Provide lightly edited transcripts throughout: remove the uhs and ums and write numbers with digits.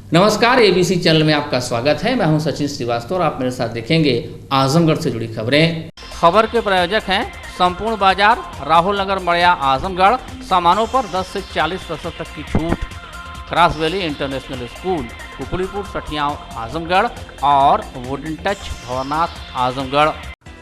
नमस्कार, ABC channel में आपका स्वागत है। मैं हूं सचिन श्रीवास्तव और आप मेरे साथ देखेंगे आजमगढ़ से जुड़ी खबरें। खबर के प्रायोजक हैं संपूर्ण बाजार, राहुल नगर, मड़िया, आजमगढ़। सामानों पर 10 से 40% तक की छूट। Cross valley international school, Kukulipur, Sathiyaon, Azamgarh और वुडन टच, भवनाथ, आजमगढ़।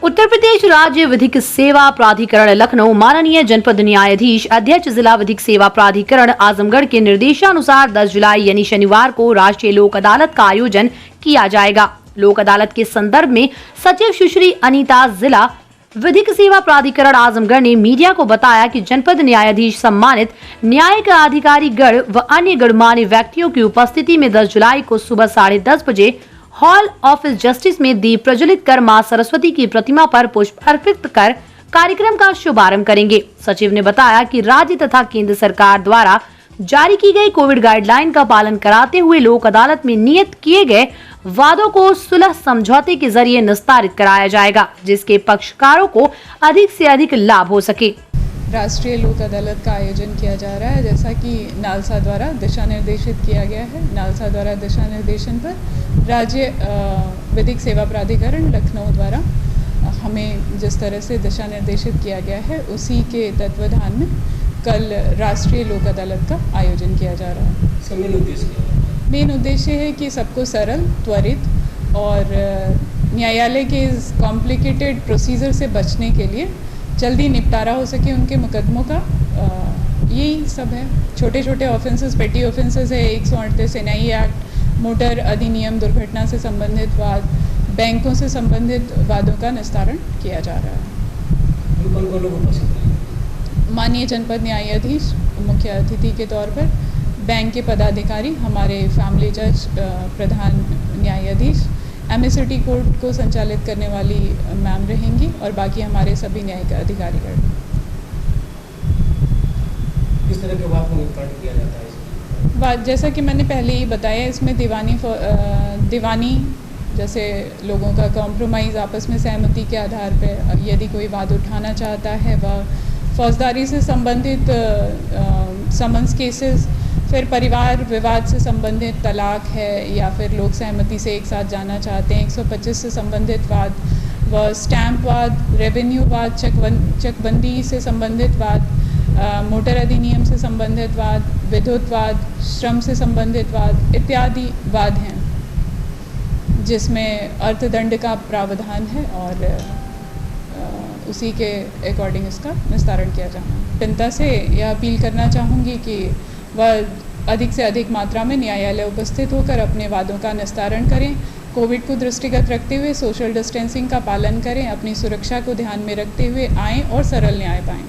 उत्तर प्रदेश राज्य विधिक सेवा प्राधिकरण लखनऊ माननीय जनपद न्यायाधीश अध्यक्ष जिला विधिक सेवा प्राधिकरण आजमगढ़ के निर्देशानुसार 10 जुलाई यानी शनिवार को राष्ट्रीय लोक अदालत का आयोजन किया जाएगा। लोक अदालत के संदर्भ में सचिव सुश्री अनीता जिला विधिक सेवा प्राधिकरण आजमगढ़ ने मीडिया को बताया कि जनपद न्यायाधीश सम्मानित न्यायिक अधिकारी गण व अन्य गणमान्य व्यक्तियों की उपस्थिति में 10 जुलाई को सुबह 10:30 बजे हॉल ऑफिस जस्टिस में दीप प्रज्वलित कर मां सरस्वती की प्रतिमा पर पुष्प अर्पित कर कार्यक्रम का शुभारंभ करेंगे। सचिव ने बताया कि राज्य तथा केंद्र सरकार द्वारा जारी की गई कोविड गाइडलाइन का पालन कराते हुए लोक अदालत में नियत किए गए वादों को सुलह समझौते के जरिए निस्तारित कराया जाएगा, जिसके पक्षकारों को अधिक से अधिक लाभ हो सके। राष्ट्रीय लोक अदालत का आयोजन किया जा रहा है, जैसा कि नालसा द्वारा दिशा निर्देशित किया गया है। नालसा द्वारा दिशा निर्देशन पर राज्य विधिक सेवा प्राधिकरण लखनऊ द्वारा हमें जिस तरह से दिशा निर्देशित किया गया है, उसी के तत्वाधान में कल राष्ट्रीय लोक अदालत का आयोजन किया जा रहा है। मेन उद्देश्य है कि सबको सरल, त्वरित और न्यायालय के कॉम्प्लिकेटेड प्रोसीजर से बचने के लिए जल्दी निपटारा हो सके उनके मुकदमों का। यही सब है। छोटे छोटे ऑफेंसेस, पेटी ऑफेंसेस है, 138 एनआई एक्ट, मोटर अधिनियम, दुर्घटना से संबंधित वाद, बैंकों से संबंधित वादों का निस्तारण किया जा रहा है। माननीय जनपद न्यायाधीश मुख्य अतिथि के तौर पर, बैंक के पदाधिकारी, हमारे फैमिली जज, प्रधान न्यायाधीश, एमएसटी कोर्ट को संचालित करने वाली मैम रहेंगी और बाकी हमारे सभी न्यायिक अधिकारीगण। किस तरह के वाद को निपटान किया जाता है? बात जैसा कि मैंने पहले ही बताया, इसमें दीवानी जैसे लोगों का कॉम्प्रोमाइज़ आपस में सहमति के आधार पर यदि कोई वाद उठाना चाहता है, वह फौजदारी से संबंधित समन्स केसेस, फिर परिवार विवाद से संबंधित तलाक है या फिर लोग सहमति से एक साथ जाना चाहते हैं, 125 से संबंधित वाद, व स्टैंप वाद, रेवेन्यू वाद, चकबंदी से संबंधित वाद, मोटर अधिनियम से संबंधित वाद, विद्युत वाद, श्रम से संबंधित वाद इत्यादि वाद हैं, जिसमें अर्थदंड का प्रावधान है और उसी के अकॉर्डिंग इसका निस्तारण किया जाना। जनता से यह अपील करना चाहूँगी कि वह अधिक से अधिक मात्रा में न्यायालय उपस्थित होकर अपने वादों का निस्तारण करें। कोविड को दृष्टिगत रखते हुए सोशल डिस्टेंसिंग का पालन करें, अपनी सुरक्षा को ध्यान में रखते हुए आएँ और सरल न्याय पाएँ।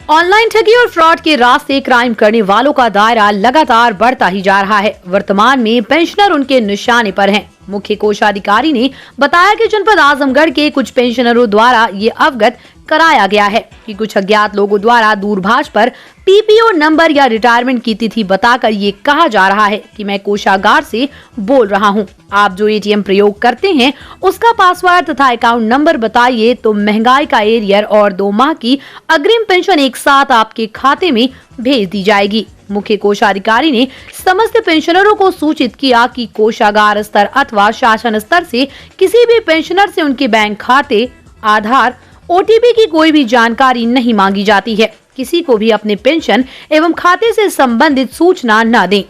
ऑनलाइन ठगी और फ्रॉड के रास्ते क्राइम करने वालों का दायरा लगातार बढ़ता ही जा रहा है। वर्तमान में पेंशनर उनके निशाने पर हैं। मुख्य कोषाधिकारी ने बताया कि जनपद आजमगढ़ के कुछ पेंशनरों द्वारा ये अवगत कराया गया है कि कुछ अज्ञात लोगों द्वारा दूरभाष पर पीपीओ नंबर या रिटायरमेंट की तिथि बताकर ये कहा जा रहा है कि मैं कोषागार से बोल रहा हूं, आप जो एटीएम प्रयोग करते हैं उसका पासवर्ड तथा अकाउंट नंबर बताइए तो महंगाई का एरियर और 2 माह की अग्रिम पेंशन एक साथ आपके खाते में भेज दी जाएगी। मुख्य कोषाधिकारी ने समस्त पेंशनरों को सूचित किया कि कोषागार स्तर अथवा शासन स्तर से किसी भी पेंशनर से उनके बैंक खाते, आधार, ओटीपी की कोई भी जानकारी नहीं मांगी जाती है। किसी को भी अपने पेंशन एवं खाते से संबंधित सूचना न दें।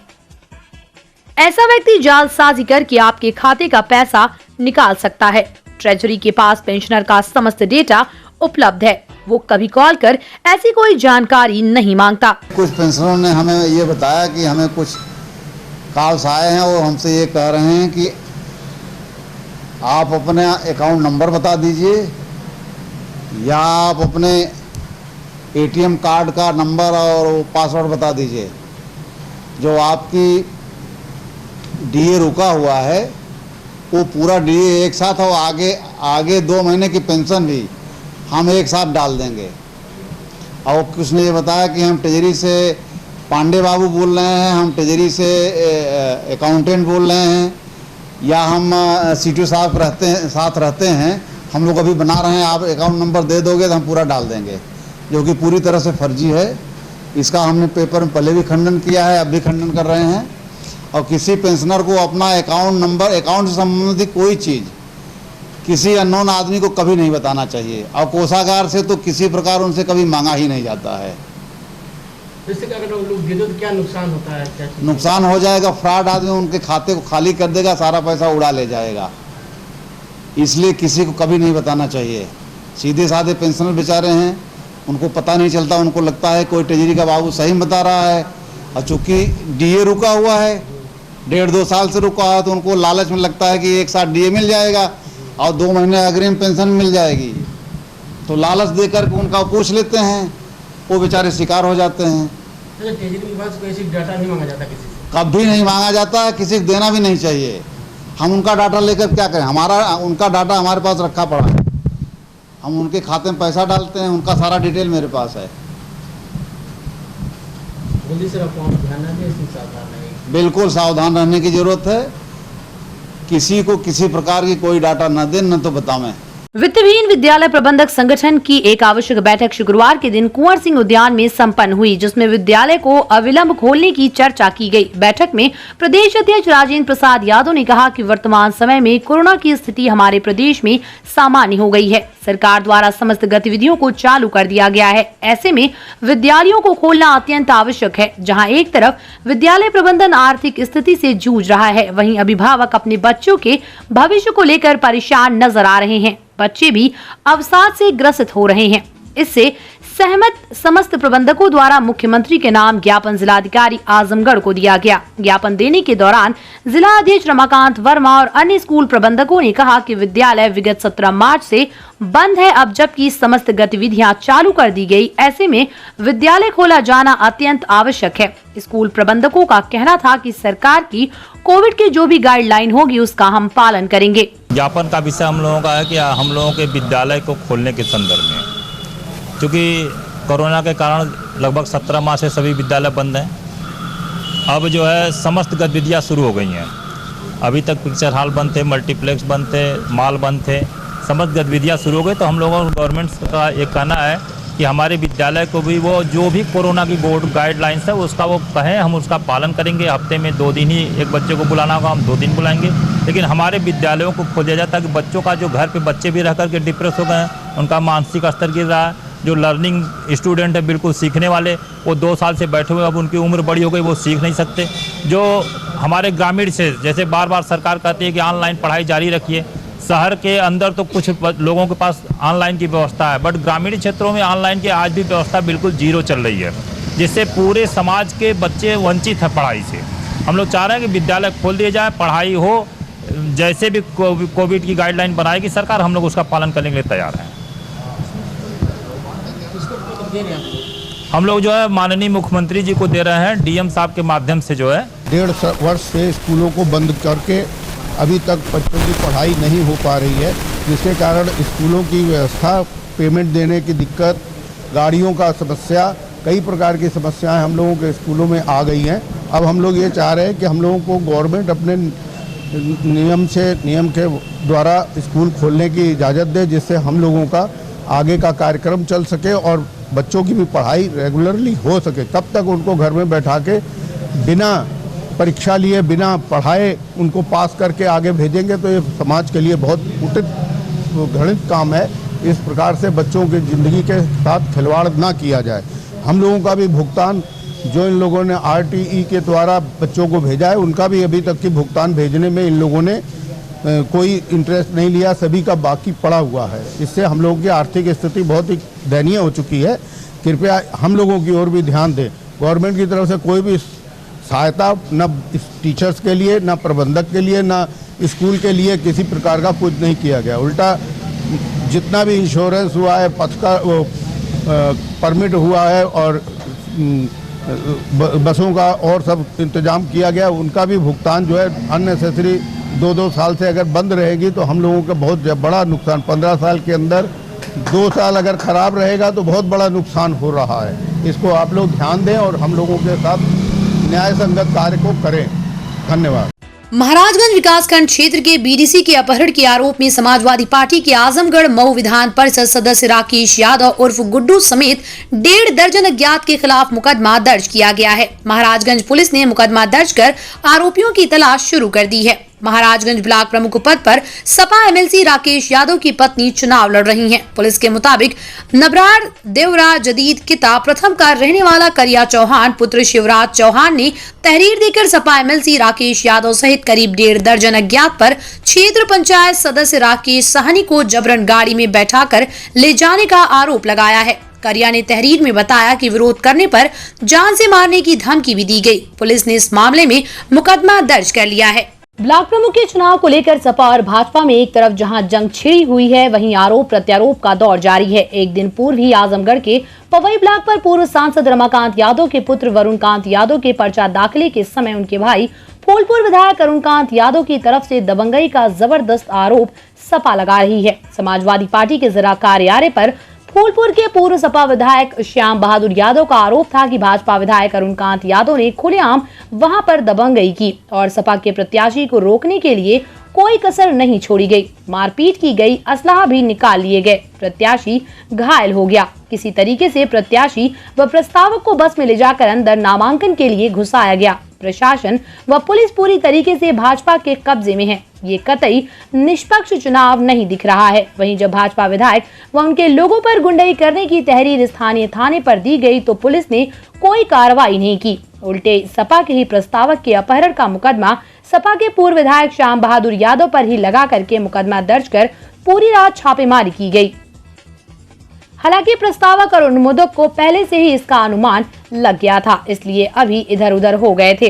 ऐसा व्यक्ति जालसाजी करके आपके खाते का पैसा निकाल सकता है। ट्रेजरी के पास पेंशनर का समस्त डेटा उपलब्ध है, वो कभी कॉल कर ऐसी कोई जानकारी नहीं मांगता। कुछ पेंशनरों ने हमें ये बताया कि हमें कुछ कॉल्स आए हैं और हमसे ये कह रहे हैं कि आप अपने अकाउंट नंबर बता दीजिए या आप अपने एटीएम कार्ड का नंबर और पासवर्ड बता दीजिए। जो आपकी डीए रुका हुआ है वो पूरा डीए एक साथ और आगे 2 महीने की पेंशन भी हम एक साथ डाल देंगे। और कुछ ने ये बताया कि हम ट्रेजरी से पांडे बाबू बोल रहे हैं, हम ट्रेजरी से अकाउंटेंट बोल रहे हैं, या हम सीटीओ साहब साथ रहते हैं, हम लोग अभी बना रहे हैं, आप अकाउंट नंबर दे दोगे तो हम पूरा डाल देंगे, जो कि पूरी तरह से फर्जी है। इसका हमने पेपर में पहले भी खंडन किया है, अब भी खंडन कर रहे हैं। और किसी पेंशनर को अपना अकाउंट नंबर, अकाउंट से संबंधित कोई चीज़ किसी अननोन आदमी को कभी नहीं बताना चाहिए। और कोषागार से तो किसी प्रकार उनसे कभी मांगा ही नहीं जाता है। इससे अगर लोग दे दो तो क्या नुकसान होता है? क्या नुकसान हो जाएगा, फ्रॉड आदमी उनके खाते को खाली कर देगा, सारा पैसा उड़ा ले जाएगा। इसलिए किसी को कभी नहीं बताना चाहिए। सीधे साधे पेंशनर बेचारे हैं, उनको पता नहीं चलता, उनको लगता है कोई ट्रेजरी का बाबू सही बता रहा है। और चूँकि डीए रुका हुआ है, 1.5-2 साल से रुका है, तो उनको लालच में लगता है कि एक साथ डीए मिल जाएगा और 2 महीने अग्रिम पेंशन मिल जाएगी, तो लालच देकर के उनका पूछ लेते हैं, वो बेचारे शिकार हो जाते हैं। ट्रेजरी के पास कोई ऐसी डाटा नहीं मांगा जाता किसी से? कभी नहीं मांगा जाता है, किसी को देना भी नहीं चाहिए। हम उनका डाटा लेकर क्या करें? उनका डाटा हमारे पास रखा पड़ा है, हम उनके खाते में पैसा डालते हैं, उनका सारा डिटेल मेरे पास है। बिल्कुल सावधान रहने की जरूरत है। किसी को किसी प्रकार की कोई डाटा न दे, न तो बतावें। वित्तहीन विद्यालय प्रबंधक संगठन की एक आवश्यक बैठक शुक्रवार के दिन कुंवर सिंह उद्यान में संपन्न हुई, जिसमें विद्यालय को अविलंब खोलने की चर्चा की गई। बैठक में प्रदेश अध्यक्ष राजेंद्र प्रसाद यादव ने कहा कि वर्तमान समय में कोरोना की स्थिति हमारे प्रदेश में सामान्य हो गई है। सरकार द्वारा समस्त गतिविधियों को चालू कर दिया गया है। ऐसे में विद्यालयों को खोलना अत्यंत आवश्यक है। जहाँ एक तरफ विद्यालय प्रबंधन आर्थिक स्थिति से जूझ रहा है, वहीं अभिभावक अपने बच्चों के भविष्य को लेकर परेशान नजर आ रहे हैं। बच्चे भी अवसाद से ग्रसित हो रहे हैं। इससे सहमत समस्त प्रबंधकों द्वारा मुख्यमंत्री के नाम ज्ञापन जिलाधिकारी आजमगढ़ को दिया गया। ज्ञापन देने के दौरान जिला अध्यक्ष रमाकांत वर्मा और अन्य स्कूल प्रबंधकों ने कहा कि विद्यालय विगत 17 मार्च से बंद है, अब जबकि समस्त गतिविधियां चालू कर दी गई, ऐसे में विद्यालय खोला जाना अत्यंत आवश्यक है। स्कूल प्रबंधकों का कहना था कि सरकार की कोविड की जो भी गाइडलाइन होगी उसका हम पालन करेंगे। ज्ञापन का विषय हम लोगों का है कि हम लोगों के विद्यालय को खोलने के संदर्भ में, क्योंकि कोरोना के कारण लगभग 17 माह से सभी विद्यालय बंद हैं। अब जो है समस्त गतिविधियां शुरू हो गई हैं। अभी तक पिक्चर हॉल बंद थे, मल्टीप्लेक्स बंद थे, मॉल बंद थे, समस्त गतिविधियां शुरू हो गई। तो हम लोगों को गवर्नमेंट का एक कहना है कि हमारे विद्यालय को भी वो जो भी कोरोना की बोर्ड गाइडलाइंस है उसका वो कहें, हम उसका पालन करेंगे। हफ्ते में 2 दिन ही एक बच्चे को बुलाना होगा, हम 2 दिन बुलाएंगे, लेकिन हमारे विद्यालयों को खोला जाए ताकि बच्चों का जो घर पे बच्चे भी रह करके डिप्रेस हो गए हैं, उनका मानसिक स्तर गिर रहा है। जो लर्निंग स्टूडेंट है, बिल्कुल सीखने वाले, वो 2 साल से बैठे हुए, अब उनकी उम्र बड़ी हो गई, वो सीख नहीं सकते। जो हमारे ग्रामीण से, जैसे बार बार सरकार कहती है कि ऑनलाइन पढ़ाई जारी रखिए, शहर के अंदर तो कुछ लोगों के पास ऑनलाइन की व्यवस्था है, बट ग्रामीण क्षेत्रों में ऑनलाइन की आज भी व्यवस्था बिल्कुल जीरो चल रही है, जिससे पूरे समाज के बच्चे वंचित हैं पढ़ाई से। हम लोग चाह रहे हैं कि विद्यालय खोल दिए जाए, पढ़ाई हो, जैसे भी कोविड की गाइडलाइन बनाएगी सरकार, हम लोग उसका पालन करने के लिए तैयार हैं। हम लोग जो है माननीय मुख्यमंत्री जी को दे रहे हैं, डीएम साहब के माध्यम से जो है। 1.5 वर्ष से स्कूलों को बंद करके अभी तक बच्चों की पढ़ाई नहीं हो पा रही है, जिसके कारण स्कूलों की व्यवस्था, पेमेंट देने की दिक्कत, गाड़ियों का समस्या, कई प्रकार की समस्याएं हम लोगों के स्कूलों में आ गई हैं। अब हम लोग ये चाह रहे हैं कि हम लोगों को गवर्नमेंट अपने नियम के द्वारा स्कूल खोलने की इजाज़त दे, जिससे हम लोगों का आगे का कार्यक्रम चल सके और बच्चों की भी पढ़ाई रेगुलरली हो सके। कब तक उनको घर में बैठा के बिना परीक्षा लिए, बिना पढ़ाए उनको पास करके आगे भेजेंगे, तो ये समाज के लिए बहुत उचित घृणित काम है। इस प्रकार से बच्चों की ज़िंदगी के साथ खिलवाड़ ना किया जाए। हम लोगों का भी भुगतान, जो इन लोगों ने RTE के द्वारा बच्चों को भेजा है, उनका भी अभी तक की भुगतान भेजने में इन लोगों ने कोई इंटरेस्ट नहीं लिया, सभी का बाकी पड़ा हुआ है। इससे हम लोगों की आर्थिक स्थिति बहुत ही दयनीय हो चुकी है। कृपया हम लोगों की ओर भी ध्यान दें। गवर्नमेंट की तरफ से कोई भी सहायता न टीचर्स के लिए, न प्रबंधक के लिए, न स्कूल के लिए किसी प्रकार का कुछ नहीं किया गया। उल्टा जितना भी इंश्योरेंस हुआ है, पथ का परमिट हुआ है और बसों का और सब इंतजाम किया गया, उनका भी भुगतान जो है अननेसेसरी 2-2 साल से अगर बंद रहेगी तो हम लोगों का बहुत बड़ा नुकसान, 15 साल के अंदर 2 साल अगर खराब रहेगा तो बहुत बड़ा नुकसान हो रहा है। इसको आप लोग ध्यान दें और हम लोगों के साथ न्याय संगत कार्य को करें। धन्यवाद। महाराजगंज विकासखंड क्षेत्र के बीडीसी के अपहरण के आरोप में समाजवादी पार्टी के आजमगढ़ मऊ विधान परिषद सदस्य राकेश यादव उर्फ गुड्डू समेत 1.5 दर्जन अज्ञात के खिलाफ मुकदमा दर्ज किया गया है। महाराजगंज पुलिस ने मुकदमा दर्ज कर आरोपियों की तलाश शुरू कर दी है। महाराजगंज ब्लॉक प्रमुख पद पर सपा एमएलसी राकेश यादव की पत्नी चुनाव लड़ रही हैं। पुलिस के मुताबिक नबरार देवरा जदीद किता प्रथम का रहने वाला करिया चौहान पुत्र शिवराज चौहान ने तहरीर देकर सपा एमएलसी राकेश यादव सहित करीब 1.5 दर्जन अज्ञात पर क्षेत्र पंचायत सदस्य राकेश साहनी को जबरन गाड़ी में बैठाकर ले जाने का आरोप लगाया है। करिया ने तहरीर में बताया कि विरोध करने पर जान से मारने की धमकी भी दी गई। पुलिस ने इस मामले में मुकदमा दर्ज कर लिया है। ब्लॉक प्रमुख के चुनाव को लेकर सपा और भाजपा में एक तरफ जहां जंग छिड़ी हुई है, वहीं आरोप प्रत्यारोप का दौर जारी है। एक दिन पूर्व ही आजमगढ़ के पवई ब्लॉक पर पूर्व सांसद रमाकांत यादव के पुत्र वरुणकांत यादव के पर्चा दाखिले के समय उनके भाई फूलपुर विधायक अरुणकांत यादव की तरफ से दबंगई का जबरदस्त आरोप सपा लगा रही है। समाजवादी पार्टी के जिला कार्यालय पर फूलपुर के पूर्व सपा विधायक श्याम बहादुर यादव का आरोप था कि भाजपा विधायक अरुणकांत यादव ने खुलेआम वहां पर दबंगई की और सपा के प्रत्याशी को रोकने के लिए कोई कसर नहीं छोड़ी गई। मारपीट की गई, असलाहा भी निकाल लिए गए, प्रत्याशी घायल हो गया। किसी तरीके से प्रत्याशी व प्रस्तावक को बस में ले जाकर अंदर नामांकन के लिए घुसाया गया। प्रशासन व पुलिस पूरी तरीके से भाजपा के कब्जे में है। ये कतई निष्पक्ष चुनाव नहीं दिख रहा है। वहीं जब भाजपा विधायक व उनके लोगों पर गुंडाई करने की तहरीर स्थानीय थाने पर दी गई तो पुलिस ने कोई कार्रवाई नहीं की। उल्टे सपा के ही प्रस्तावक के अपहरण का मुकदमा सपा के पूर्व विधायक श्याम बहादुर यादव पर ही लगा करके मुकदमा दर्ज कर पूरी रात छापेमारी की गई। हालांकि प्रस्तावक और अनुमोदक को पहले से ही इसका अनुमान लग गया था, इसलिए अभी इधर उधर हो गए थे।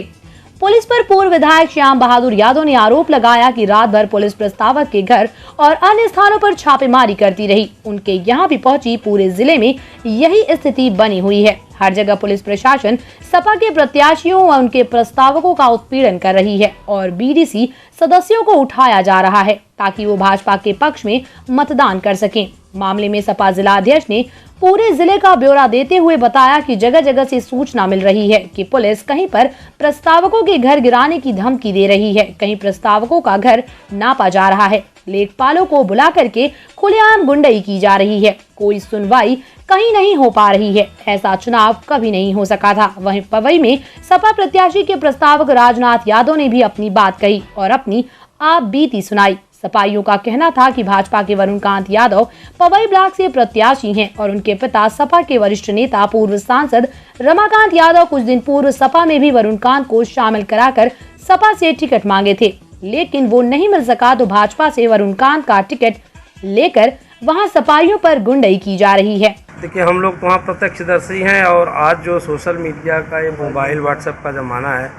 पुलिस पर पूर्व विधायक श्याम बहादुर यादव ने आरोप लगाया कि रात भर पुलिस प्रस्तावक के घर और अन्य स्थानों पर छापेमारी करती रही। उनके यहाँ भी पहुंची, पूरे जिले में यही स्थिति बनी हुई है। हर जगह पुलिस प्रशासन सपा के प्रत्याशियों व उनके प्रस्तावकों का उत्पीड़न कर रही है और बीडीसी सदस्यों को उठाया जा रहा है ताकि वो भाजपा के पक्ष में मतदान कर सकें। मामले में सपा जिला अध्यक्ष ने पूरे जिले का ब्यौरा देते हुए बताया कि जगह जगह से सूचना मिल रही है कि पुलिस कहीं पर प्रस्तावकों के घर गिराने की धमकी दे रही है, कहीं प्रस्तावकों का घर नापा जा रहा है, लेखपालों को बुला करके खुलेआम गुंडाई की जा रही है। कोई सुनवाई कहीं नहीं हो पा रही है। ऐसा चुनाव कभी नहीं हो सका था। वहीं पवई में सपा प्रत्याशी के प्रस्तावक राजनाथ यादव ने भी अपनी बात कही और अपनी आप बीती सुनाई। सपाइयों का कहना था कि भाजपा के वरुणकांत यादव पवई ब्लॉक से प्रत्याशी हैं और उनके पिता सपा के वरिष्ठ नेता पूर्व सांसद रमाकांत यादव कुछ दिन पूर्व सपा में भी वरुणकांत को शामिल कराकर सपा से टिकट मांगे थे, लेकिन वो नहीं मिल सका तो भाजपा से वरुणकांत का टिकट लेकर वहां सपाइयों पर गुंडाई की जा रही है। देखिए, हम लोग तो वहाँ प्रत्यक्षदर्शी हैं और आज जो सोशल मीडिया का ये मोबाइल व्हाट्सएप का ज़माना है,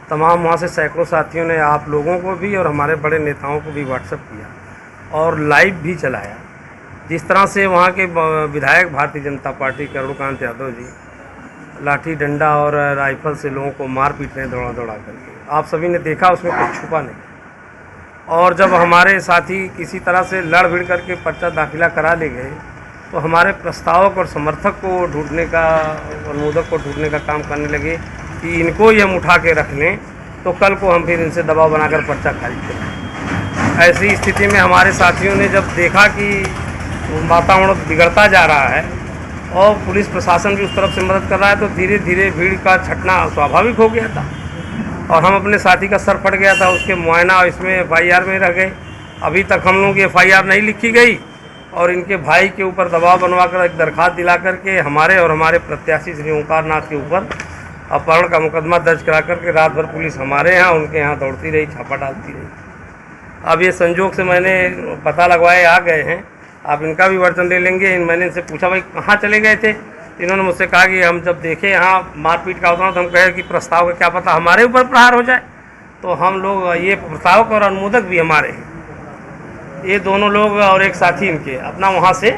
तमाम वहाँ से सैकड़ों साथियों ने आप लोगों को भी और हमारे बड़े नेताओं को भी व्हाट्सएप किया और लाइव भी चलाया। जिस तरह से वहाँ के विधायक भारतीय जनता पार्टी के अरुणकांत यादव जी लाठी डंडा और राइफल से लोगों को मार पीट रहे दौड़ा दौड़ा करके, आप सभी ने देखा, उसमें कुछ छुपा नहीं। और जब हमारे साथी किसी तरह से लड़ भिड़ करके पर्चा दाखिला करा ले गए तो हमारे प्रस्तावक और समर्थक को ढूंढने का, अनुमोदक को ढूंढने का काम करने लगे कि इनको ही हम उठा के रख लें तो कल को हम फिर इनसे दबाव बनाकर पर्चा खारिज करें। ऐसी स्थिति में हमारे साथियों ने जब देखा कि वातावरण बिगड़ता जा रहा है और पुलिस प्रशासन भी उस तरफ से मदद कर रहा है तो धीरे धीरे भीड़ का छटना स्वाभाविक हो गया था और हम अपने साथी का सर फट गया था, उसके मुआयना इसमें FIR में रह गए। अभी तक हम लोगों की FIR नहीं लिखी गई और इनके भाई के ऊपर दबाव बनवाकर एक दरखास्त दिला करके हमारे और हमारे प्रत्याशी श्री ओंकार नाथ के ऊपर अपहरण का मुकदमा दर्ज करा करके रात भर पुलिस हमारे यहाँ उनके यहाँ दौड़ती रही, छापा डालती रही। अब ये संजोग से मैंने पता लगवाए आ गए हैं, आप इनका भी वर्जन ले लेंगे। मैंने इनसे पूछा भाई कहाँ चले गए थे, इन्होंने मुझसे कहा कि हम जब देखे यहाँ मारपीट का होता तो हम कहे कि प्रस्ताव का क्या पता हमारे ऊपर प्रहार हो जाए। तो हम लोग, ये प्रस्तावक और अनुमोदक भी हमारे हैं, ये दोनों लोग और एक साथी इनके अपना वहाँ से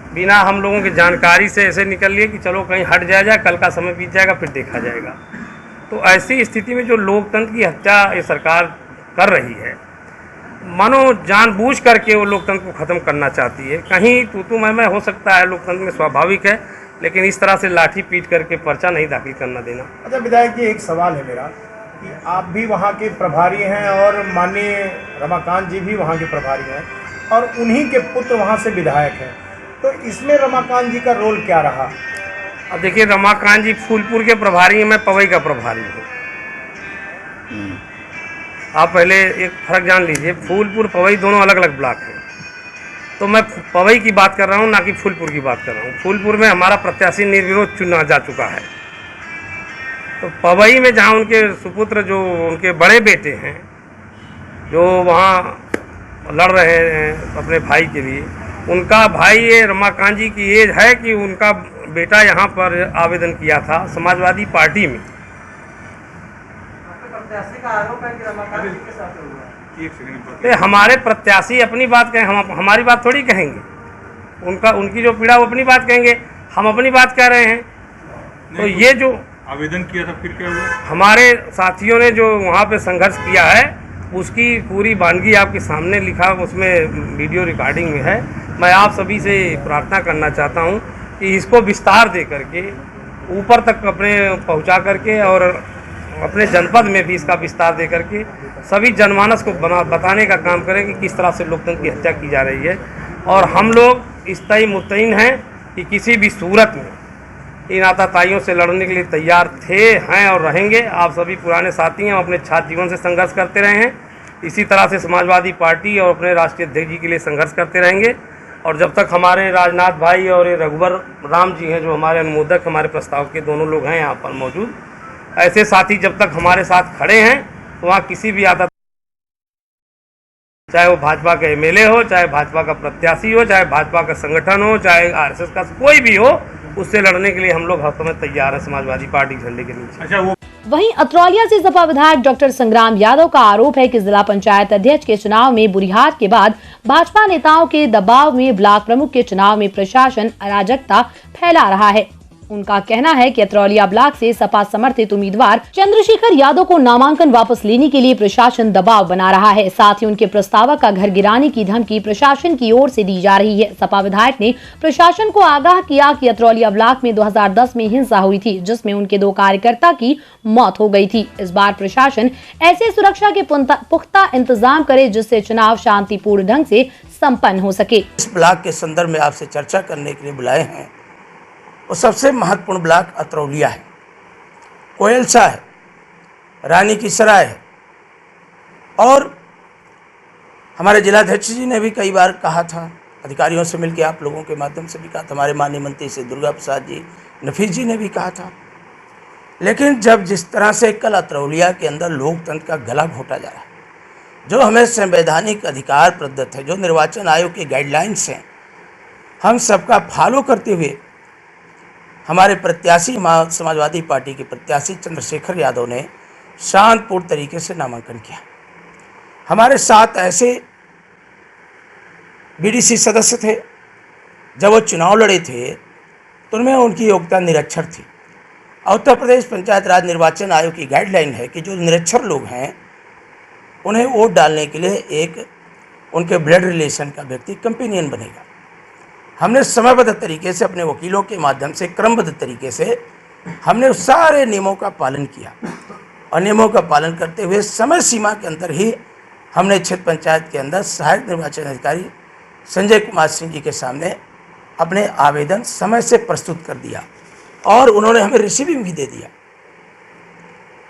बिना हम लोगों की जानकारी से ऐसे निकल लिए कि चलो कहीं हट जाए, कल का समय बीत जाएगा फिर देखा जाएगा। तो ऐसी स्थिति में जो लोकतंत्र की हत्या ये सरकार कर रही है, मानो जानबूझ करके वो लोकतंत्र को ख़त्म करना चाहती है। कहीं तू मैं हो सकता है, लोकतंत्र में स्वाभाविक है, लेकिन इस तरह से लाठी पीट करके पर्चा नहीं दाखिल करना देना। अच्छा विधायक जी, एक सवाल है मेरा कि आप भी वहाँ के प्रभारी हैं और माननीय रमाकांत जी भी वहाँ के प्रभारी हैं और उन्हीं के पुत्र वहाँ से विधायक हैं, तो इसमें रमाकांत जी का रोल क्या रहा? अब देखिए, रमाकांत जी फूलपुर के प्रभारी हैं, मैं पवई का प्रभारी हूँ। आप पहले एक फर्क जान लीजिए, फूलपुर पवई दोनों अलग अलग ब्लॉक हैं। तो मैं पवई की बात कर रहा हूँ, ना कि फूलपुर की बात कर रहा हूँ। फूलपुर में हमारा प्रत्याशी निर्विरोध चुना जा चुका है। तो पवई में जहाँ उनके सुपुत्र, जो उनके बड़े बेटे हैं, जो वहाँ लड़ रहे हैं अपने भाई के लिए, उनका भाई, ये रमाकांत जी की एज है कि उनका बेटा यहाँ पर आवेदन किया था समाजवादी पार्टी में। हमारे प्रत्याशी अपनी बात कहें, हम हमारी बात थोड़ी कहेंगे। उनकी जो पीड़ा वो अपनी बात कहेंगे, हम अपनी बात कह रहे हैं। तो ये जो आवेदन किया था फिर क्या हुआ? हमारे साथियों ने जो वहाँ पे संघर्ष किया है, उसकी पूरी वानगी आपके सामने लिखा, उसमें वीडियो रिकॉर्डिंग में है। मैं आप सभी से प्रार्थना करना चाहता हूँ कि इसको विस्तार दे करके ऊपर तक अपने पहुँचा करके और अपने जनपद में भी इसका विस्तार दे करके सभी जनमानस को बताने का काम करें कि किस तरह से लोकतंत्र की हत्या की जा रही है। और हम लोग इस तय मुतय्यन हैं कि किसी भी सूरत में इन आताताइयों से लड़ने के लिए तैयार थे, हैं और रहेंगे। आप सभी पुराने साथी हैं, अपने छात्र जीवन से संघर्ष करते रहे हैं। इसी तरह से समाजवादी पार्टी और अपने राष्ट्रीय अध्यक्ष जी के लिए संघर्ष करते रहेंगे। और जब तक हमारे राजनाथ भाई और ये रघुवर राम जी हैं, जो हमारे अनुमोदक, हमारे प्रस्ताव के दोनों लोग हैं यहाँ पर मौजूद, ऐसे साथी जब तक हमारे साथ खड़े हैं, तो वहाँ किसी भी आता, चाहे वो भाजपा का एमएलए हो, चाहे भाजपा का प्रत्याशी हो, चाहे भाजपा का संगठन हो, चाहे आरएसएस का कोई भी हो, उससे लड़ने के लिए हम लोग हर समय तैयार हैं समाजवादी पार्टी झंडे के नीचे। अच्छा, वहीं अतरौलिया से सपा विधायक डॉक्टर संग्राम यादव का आरोप है कि जिला पंचायत अध्यक्ष के चुनाव में बुरिहार के बाद भाजपा नेताओं के दबाव में ब्लॉक प्रमुख के चुनाव में प्रशासन अराजकता फैला रहा है। उनका कहना है कि अतरौलिया ब्लॉक से सपा समर्थित उम्मीदवार चंद्रशेखर यादव को नामांकन वापस लेने के लिए प्रशासन दबाव बना रहा है। साथ ही उनके प्रस्तावक का घर गिराने की धमकी प्रशासन की ओर से दी जा रही है। सपा विधायक ने प्रशासन को आगाह किया कि अतरौलिया ब्लॉक में 2010 में हिंसा हुई थी, जिसमें उनके 2 कार्यकर्ता की मौत हो गई थी। इस बार प्रशासन ऐसे सुरक्षा के पुख्ता इंतजाम करे जिससे चुनाव शांतिपूर्ण ढंग से संपन्न हो सके। इस ब्लॉक के संदर्भ में आपसे चर्चा करने के लिए बुलाए हैं। और सबसे महत्वपूर्ण ब्लॉक अतरौलिया है, कोयलसा है, रानी की सराय है। और हमारे जिलाध्यक्ष जी ने भी कई बार कहा था, अधिकारियों से मिलकर आप लोगों के माध्यम से भी कहा था, हमारे माननीय मंत्री से दुर्गा प्रसाद जी, नफीस जी ने भी कहा था। लेकिन जब जिस तरह से कल अतरौलिया के अंदर लोकतंत्र का गला घोटा जा रहा है, जो हमें संवैधानिक अधिकार प्रदत्त है, जो निर्वाचन आयोग की गाइडलाइंस हैं, हम सबका फॉलो करते हुए हमारे प्रत्याशी, समाजवादी पार्टी के प्रत्याशी चंद्रशेखर यादव ने शांतिपूर्ण तरीके से नामांकन किया। हमारे साथ ऐसे बीडीसी सदस्य थे, जब वो चुनाव लड़े थे तो उनमें उनकी योग्यता निरक्षर थी। उत्तर प्रदेश पंचायत राज निर्वाचन आयोग की गाइडलाइन है कि जो निरक्षर लोग हैं उन्हें वोट डालने के लिए एक उनके ब्लड रिलेशन का व्यक्ति कंपेनियन बनेगा। हमने समयबद्ध तरीके से अपने वकीलों के माध्यम से, क्रमबद्ध तरीके से हमने उस सारे नियमों का पालन किया और नियमों का पालन करते हुए समय सीमा के अंदर ही हमने क्षेत्र पंचायत के अंदर सहायक निर्वाचन अधिकारी संजय कुमार सिंह जी के सामने अपने आवेदन समय से प्रस्तुत कर दिया और उन्होंने हमें रिसीविंग भी दे दिया।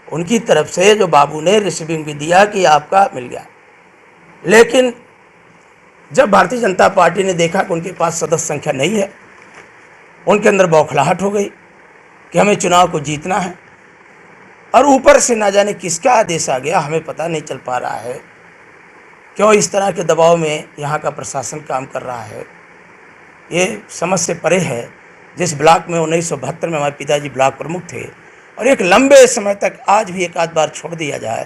उनकी तरफ से जो बाबू ने रिसीविंग भी दिया कि आपका मिल गया। लेकिन जब भारतीय जनता पार्टी ने देखा कि उनके पास सदस्य संख्या नहीं है, उनके अंदर बौखलाहट हो गई कि हमें चुनाव को जीतना है। और ऊपर से ना जाने किसका आदेश आ गया, हमें पता नहीं चल पा रहा है क्यों इस तरह के दबाव में यहाँ का प्रशासन काम कर रहा है। ये समझ से परे है। जिस ब्लॉक में 1972 में हमारे पिताजी ब्लॉक प्रमुख थे और एक लंबे समय तक, आज भी एक आध बार छोड़ दिया जाए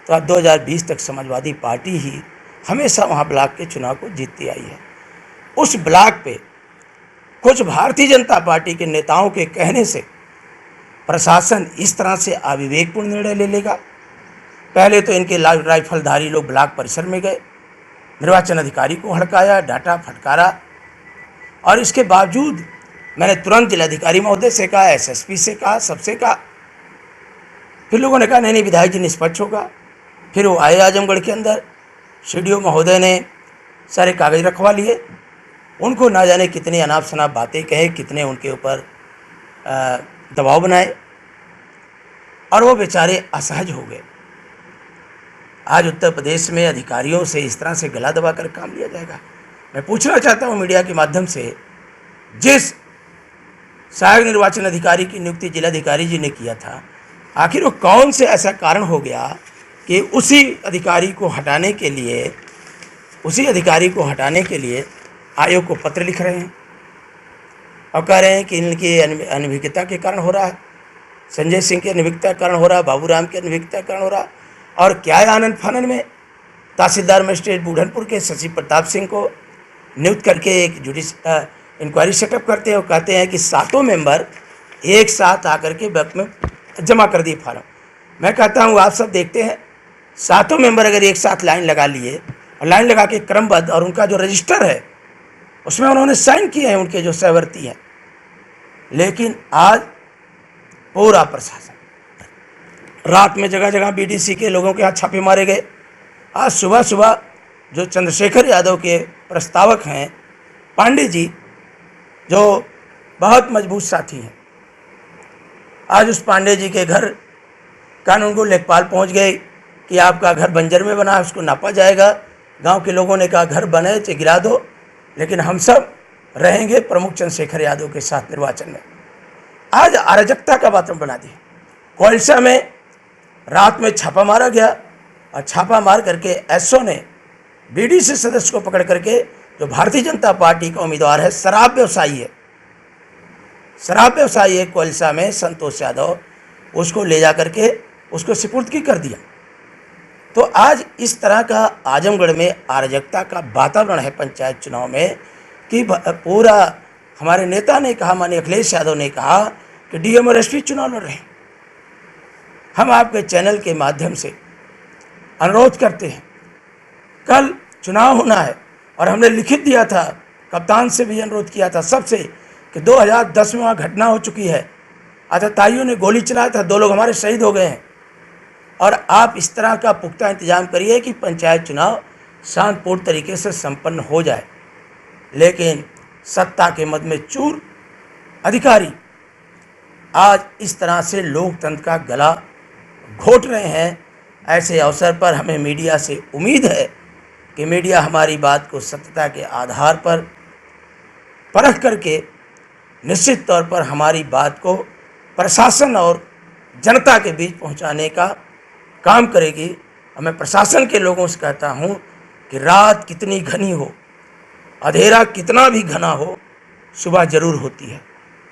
तो आज 2020 तक समाजवादी पार्टी ही हमेशा वहाँ ब्लॉक के चुनाव को जीतती आई है। उस ब्लॉक पे कुछ भारतीय जनता पार्टी के नेताओं के कहने से प्रशासन इस तरह से अविवेकपूर्ण निर्णय ले लेगा। पहले तो इनके राइफलधारी लोग ब्लॉक परिसर में गए, निर्वाचन अधिकारी को हड़काया, डांटा, फटकारा। और इसके बावजूद मैंने तुरंत जिलाधिकारी महोदय से कहा, एसएसपी से कहा, सबसे कहा फिर लोगों ने कहा नहीं विधायक जी निष्पक्ष होगा। फिर वो आए आजमगढ़ के अंदर, CDO महोदय ने सारे कागज रखवा लिए, उनको ना जाने कितने अनाप शनाप बातें कहे, कितने उनके ऊपर दबाव बनाए, और वो बेचारे असहज हो गए। आज उत्तर प्रदेश में अधिकारियों से इस तरह से गला दबाकर काम लिया जाएगा। मैं पूछना चाहता हूँ मीडिया के माध्यम से, जिस सहायक निर्वाचन अधिकारी की नियुक्ति जिलाधिकारी जी ने किया था, आखिर वो कौन से ऐसा कारण हो गया कि उसी अधिकारी को हटाने के लिए आयोग को पत्र लिख रहे हैं और कह रहे हैं कि इनकी अनभिज्ञता के कारण हो रहा है, संजय सिंह के अनभिज्ञता के कारण हो रहा है, बाबूराम के अनभिज्ञता के कारण हो रहा है। और क्या है, आनंद फानन में तहसीलदार मजिस्ट्रेट बूढ़नपुर के शशि प्रताप सिंह को नियुक्त करके एक इंक्वायरी सेटअप करते हैं और कहते हैं कि 7 मेंबर एक साथ आकर के बैंक में जमा कर दिए फार्म। मैं कहता हूँ आप सब देखते हैं, 7 मेंबर अगर एक साथ लाइन लगा लिए और लाइन लगा के क्रमबद्ध, और उनका जो रजिस्टर है उसमें उन्होंने साइन किए हैं उनके जो सहवर्ती हैं, लेकिन आज पूरा प्रशासन, रात में जगह जगह BDC के लोगों के यहाँ छापे मारे गए। आज सुबह सुबह जो चंद्रशेखर यादव के प्रस्तावक हैं पांडे जी, जो बहुत मजबूत साथी हैं, आज उस पांडे जी के घर कानूनगो लेखपाल पहुंच गए कि आपका घर बंजर में बना है, उसको नापा जाएगा। गांव के लोगों ने कहा घर बने तो गिरा दो, लेकिन हम सब रहेंगे प्रमुख चंद्रशेखर यादव के साथ निर्वाचन में। आज अराजकता का वातावरण बना दिया। कोलसा में रात में छापा मारा गया और छापा मार करके SO ने BDC सदस्य को पकड़ करके, जो भारतीय जनता पार्टी का उम्मीदवार है, शराब व्यवसायी है कोलसा में, संतोष यादव, उसको ले जा करके उसको सुपुर्दगी कर दिया। तो आज इस तरह का आजमगढ़ में अराजकता का वातावरण है पंचायत चुनाव में कि पूरा हमारे नेता ने कहा, माननीय अखिलेश यादव ने कहा कि DM और SP चुनाव लड़ रहे हैं। हम आपके चैनल के माध्यम से अनुरोध करते हैं, कल चुनाव होना है और हमने लिखित दिया था, कप्तान से भी अनुरोध किया था सबसे, कि 2010 में वहाँ घटना हो चुकी है, आतताइयों ने गोली चलाया था, 2 लोग हमारे शहीद हो गए हैं, और आप इस तरह का पुख्ता इंतजाम करिए कि पंचायत चुनाव शांतिपूर्ण तरीके से संपन्न हो जाए। लेकिन सत्ता के मद में चूर अधिकारी आज इस तरह से लोकतंत्र का गला घोट रहे हैं। ऐसे अवसर पर हमें मीडिया से उम्मीद है कि मीडिया हमारी बात को सत्यता के आधार पर परख करके निश्चित तौर पर हमारी बात को प्रशासन और जनता के बीच पहुंचाने का काम करेगी। और मैं प्रशासन के लोगों से कहता हूं कि रात कितनी घनी हो, अंधेरा कितना भी घना हो, सुबह जरूर होती है।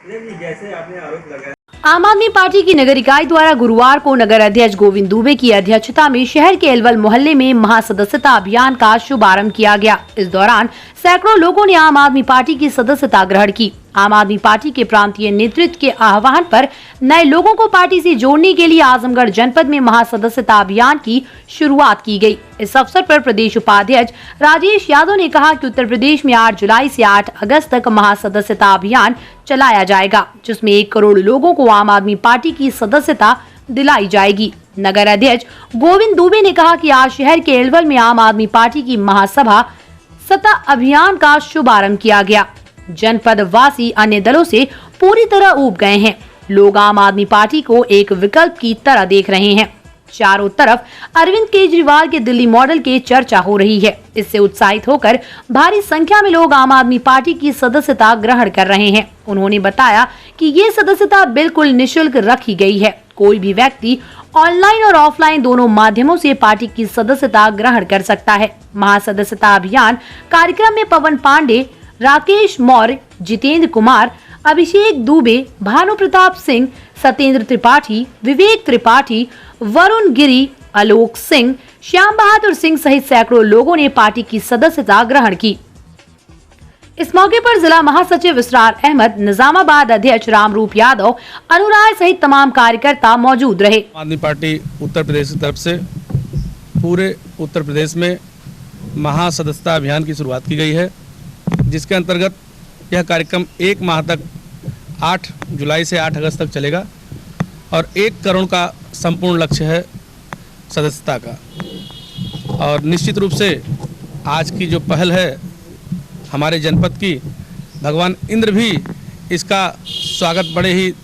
जैसे आपने आरोप लगाया, आम आदमी पार्टी की नगर इकाई द्वारा गुरुवार को नगर अध्यक्ष गोविंद दुबे की अध्यक्षता में शहर के एलवल मोहल्ले में महासदस्यता अभियान का शुभारंभ किया गया। इस दौरान सैकड़ों लोगों ने आम आदमी पार्टी की सदस्यता ग्रहण की। आम आदमी पार्टी के प्रांतीय नेतृत्व के आह्वान पर नए लोगों को पार्टी से जोड़ने के लिए आजमगढ़ जनपद में महासदस्यता अभियान की शुरुआत की गई। इस अवसर पर प्रदेश उपाध्यक्ष राजेश यादव ने कहा कि उत्तर प्रदेश में 8 जुलाई से 8 अगस्त तक महासदस्यता अभियान चलाया जाएगा, जिसमें 1 करोड़ लोगों को आम आदमी पार्टी की सदस्यता दिलाई जाएगी। नगर अध्यक्ष गोविंद दुबे ने कहा कि आज शहर के एलवल में आम आदमी पार्टी की महासभा सत्ता अभियान का शुभारंभ किया गया। जनपद वासी अन्य दलों से पूरी तरह ऊब गए हैं। लोग आम आदमी पार्टी को एक विकल्प की तरह देख रहे हैं। चारों तरफ अरविंद केजरीवाल के दिल्ली मॉडल की चर्चा हो रही है। इससे उत्साहित होकर भारी संख्या में लोग आम आदमी पार्टी की सदस्यता ग्रहण कर रहे हैं। उन्होंने बताया कि ये सदस्यता बिल्कुल निःशुल्क रखी गई है। कोई भी व्यक्ति ऑनलाइन और ऑफलाइन दोनों माध्यमों से पार्टी की सदस्यता ग्रहण कर सकता है। महासदस्यता अभियान कार्यक्रम में पवन पांडे, राकेश मौर्य, जितेंद्र कुमार, अभिषेक दुबे, भानु प्रताप सिंह, सत्येंद्र त्रिपाठी, विवेक त्रिपाठी, वरुण गिरी, आलोक सिंह, श्याम बहादुर सिंह सहित सैकड़ों लोगों ने पार्टी की सदस्यता ग्रहण की। इस मौके पर जिला महासचिव इसरार अहमद, निजामाबाद अध्यक्ष रामरूप यादव, अनुराय सहित तमाम कार्यकर्ता मौजूद रहे। आम आदमी पार्टी उत्तर प्रदेश की तरफ से पूरे उत्तर प्रदेश में महासदस्यता अभियान की शुरुआत की गई है, जिसके अंतर्गत यह कार्यक्रम 1 माह तक 8 जुलाई से 8 अगस्त तक चलेगा और 1 करोड़ का संपूर्ण लक्ष्य है सदस्यता का। और निश्चित रूप से आज की जो पहल है हमारे जनपद की, भगवान इंद्र भी इसका स्वागत बड़े ही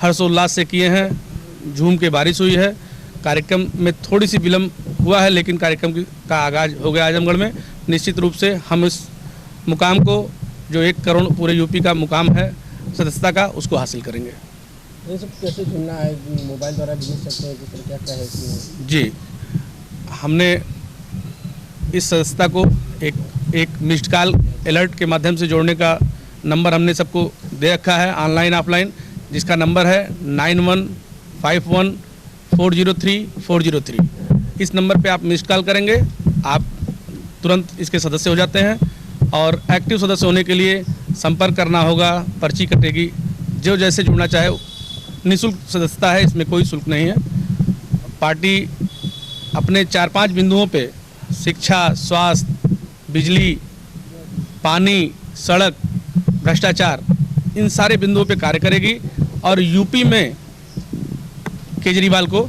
हर्षोल्लास से किए हैं। झूम के बारिश हुई है। कार्यक्रम में थोड़ी सी विलम्ब हुआ है, लेकिन कार्यक्रम का आगाज हो गया आजमगढ़ में। निश्चित रूप से हम इस मुकाम को, जो 1 करोड़ पूरे यूपी का मुकाम है सदस्यता का, उसको हासिल करेंगे। ये सब कैसे चुनना है? मोबाइल द्वारा भी मिल सकते हैं? किस तरह क्या है इसमें? जी, हमने इस सदस्यता को एक मिस्ड कॉल अलर्ट के माध्यम से जोड़ने का नंबर हमने सबको दे रखा है, ऑनलाइन ऑफलाइन, जिसका नंबर है 9151403403। इस नंबर पे आप मिस्ड कॉल करेंगे, आप तुरंत इसके सदस्य हो जाते हैं। और एक्टिव सदस्य होने के लिए संपर्क करना होगा, पर्ची कटेगी। जो जैसे जुड़ना चाहे, निःशुल्क सदस्यता है, इसमें कोई शुल्क नहीं है। पार्टी अपने 4-5 बिंदुओं पे शिक्षा, स्वास्थ्य, बिजली, पानी, सड़क, भ्रष्टाचार, इन सारे बिंदुओं पे कार्य करेगी और यूपी में केजरीवाल को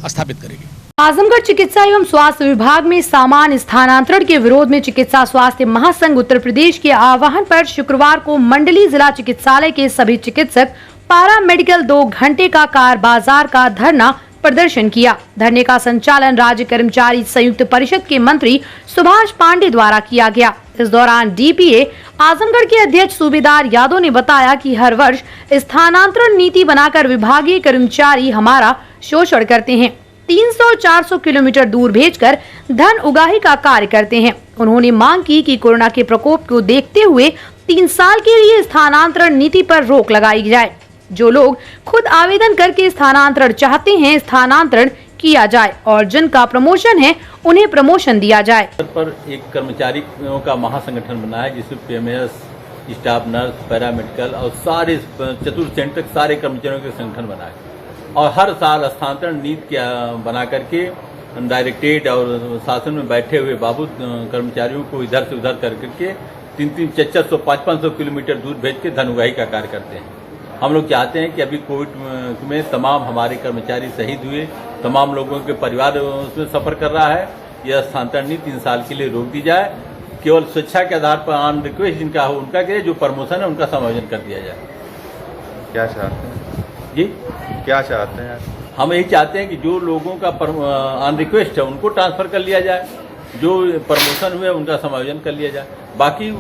स्थापित करेगी। आजमगढ़ चिकित्सा एवं स्वास्थ्य विभाग में सामान्य स्थानांतरण के विरोध में चिकित्सा स्वास्थ्य महासंघ उत्तर प्रदेश के आह्वान पर शुक्रवार को मंडली जिला चिकित्सालय के सभी चिकित्सक पारा मेडिकल 2 घंटे का कार बाजार का धरना प्रदर्शन किया। धरने का संचालन राज्य कर्मचारी संयुक्त परिषद के मंत्री सुभाष पांडे द्वारा किया गया। इस दौरान डीपीए आजमगढ़ के अध्यक्ष सूबेदार यादव ने बताया कि हर वर्ष स्थानांतरण नीति बनाकर विभागीय कर्मचारी हमारा शोषण करते हैं, 300-400 किलोमीटर दूर भेजकर धन उगाही का कार्य करते हैं। उन्होंने मांग की कि कोरोना के प्रकोप को देखते हुए 3 साल के लिए स्थानांतरण नीति पर रोक लगाई जाए। जो लोग खुद आवेदन करके स्थानांतरण चाहते हैं, स्थानांतरण किया जाए और जिनका प्रमोशन है उन्हें प्रमोशन दिया जाए। पर एक कर्मचारियों का महासंगठन बना है, जिसमें पीएमएस, स्टाफ नर्स, पैरामेडिकल और सारे चतुर्थ तक सारे कर्मचारियों के संगठन बना है। और हर साल स्थानांतरण नीति बना करके डायरेक्टरेट और शासन में बैठे हुए बाबू कर्मचारियों को इधर से उधर करके 300, 400, 500 किलोमीटर दूर भेज के धन उगाही का कार्य करते हैं। हम लोग चाहते हैं कि अभी कोविड में तमाम हमारे कर्मचारी शहीद हुए, तमाम लोगों के परिवार उसमें सफ़र कर रहा है। यह स्थानांतरण नीति 3 साल के लिए रोक दी जाए। केवल स्वेच्छा के आधार पर ऑन रिक्वेस्ट जिनका हो उनका के जो प्रमोशन है उनका समायोजन कर दिया जाए। क्या चाहते हैं जी? क्या चाहते हैं? हम यही चाहते हैं कि जो लोगों का ऑन रिक्वेस्ट है उनको ट्रांसफ़र कर लिया जाए, जो प्रमोशन हुए उनका समायोजन कर लिया जाए। बाकी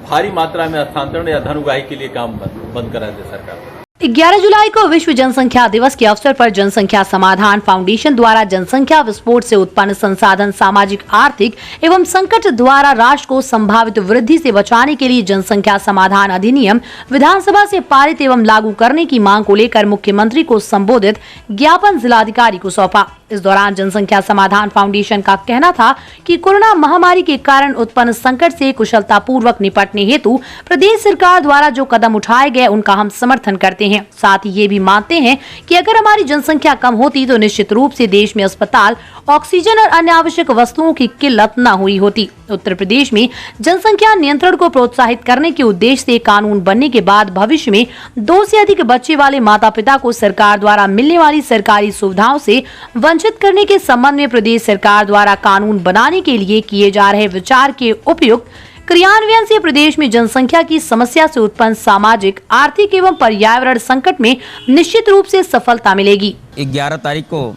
भारी मात्रा में स्थानांतरण या धन उगाही के लिए काम बंद करा दे सरकार। 11 जुलाई को विश्व जनसंख्या दिवस के अवसर पर जनसंख्या समाधान फाउंडेशन द्वारा जनसंख्या विस्फोट से उत्पन्न संसाधन, सामाजिक, आर्थिक एवं संकट द्वारा राष्ट्र को संभावित वृद्धि से बचाने के लिए जनसंख्या समाधान अधिनियम विधानसभा से पारित एवं लागू करने की मांग को लेकर मुख्यमंत्री को संबोधित ज्ञापन जिलाधिकारी को सौंपा। इस दौरान जनसंख्या समाधान फाउंडेशन का कहना था कि कोरोना महामारी के कारण उत्पन्न संकट से कुशलता पूर्वक निपटने हेतु प्रदेश सरकार द्वारा जो कदम उठाए गए उनका हम समर्थन करते हैं। साथ ही ये भी मानते हैं कि अगर हमारी जनसंख्या कम होती तो निश्चित रूप से देश में अस्पताल, ऑक्सीजन और अन्य आवश्यक वस्तुओं की किल्लत न हुई होती। उत्तर प्रदेश में जनसंख्या नियंत्रण को प्रोत्साहित करने के उद्देश्य से कानून बनने के बाद भविष्य में 2 से अधिक बच्चे वाले माता पिता को सरकार द्वारा मिलने वाली सरकारी सुविधाओं से वंचित करने के संबंध में प्रदेश सरकार द्वारा कानून बनाने के लिए किए जा रहे विचार के उपयुक्त क्रियान्वयन से प्रदेश में जनसंख्या की समस्या से उत्पन्न सामाजिक, आर्थिक एवं पर्यावरण संकट में निश्चित रूप से सफलता मिलेगी। 11 तारीख को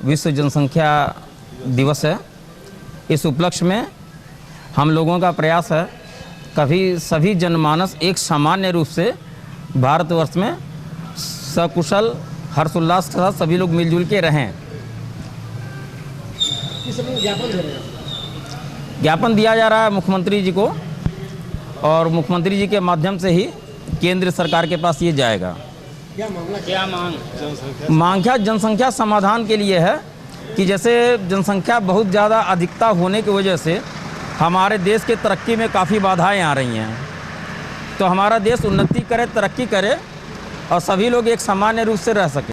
विश्व जनसंख्या दिवस है। इस उपलक्ष्य में हम लोगों का प्रयास है कभी सभी जनमानस एक सामान्य रूप से भारतवर्ष में सकुशल हर्षोल्लास के साथ सभी लोग मिलजुल के रहें। ज्ञापन दिया जा रहा है मुख्यमंत्री जी को और मुख्यमंत्री जी के माध्यम से ही केंद्र सरकार के पास ये जाएगा। क्या मामला, क्या मांग क्या जनसंख्या समाधान के लिए है कि जैसे जनसंख्या बहुत ज़्यादा अधिकता होने की वजह से हमारे देश के तरक्की में काफ़ी बाधाएं आ रही हैं। तो हमारा देश उन्नति करे, तरक्की करे और सभी लोग एक सामान्य रूप से रह सकें।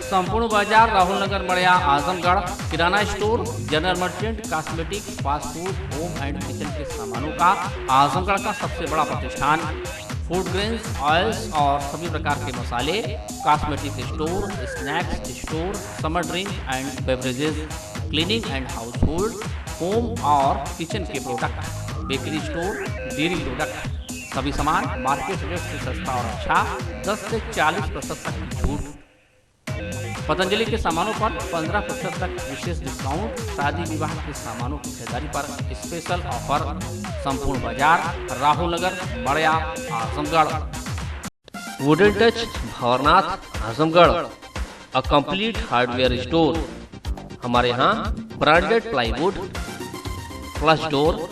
संपूर्ण बाजार, राहुल नगर मड़िया, आजमगढ़, किराना store, general merchant, cosmetic, fast food, home and kitchen के सामानों का आजमगढ़ का सबसे बड़ा प्रतिष्ठान फूड ग्रेन्स, ऑयल्स और सभी प्रकार के मसाले, cosmetic store, snacks store, summer drink and beverages, cleaning and house hold, home और किचन के product, bakery store, dairy product, सभी सामान मार्केट रेट से सस्ता और अच्छा, 10 से 40% तक की छूट। पतंजलि के सामानों पर 15% तक विशेष डिस्काउंट, शादी विवाह के सामानों की खरीदारी पर स्पेशल ऑफर। संपूर्ण बाजार, Rahul Nagar, Madiya, Azamgarh. Wooden touch, Bhanwarnath, Azamgarh, a complete hardware store. हमारे यहाँ branded plywood, flush door,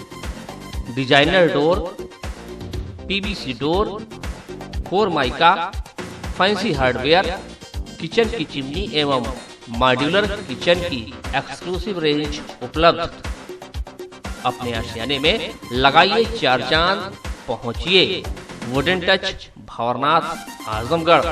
designer door, PVC door, formica, fancy hardware, kitchen की चिमनी एवं मॉड्यूलर किचन की एक्सक्लूसिव रेंज उपलब्ध। अपने आशियाने में लगाइए 4 चांद, पहुंचिए वुडन टच, भंवरनाथ, आजमगढ़।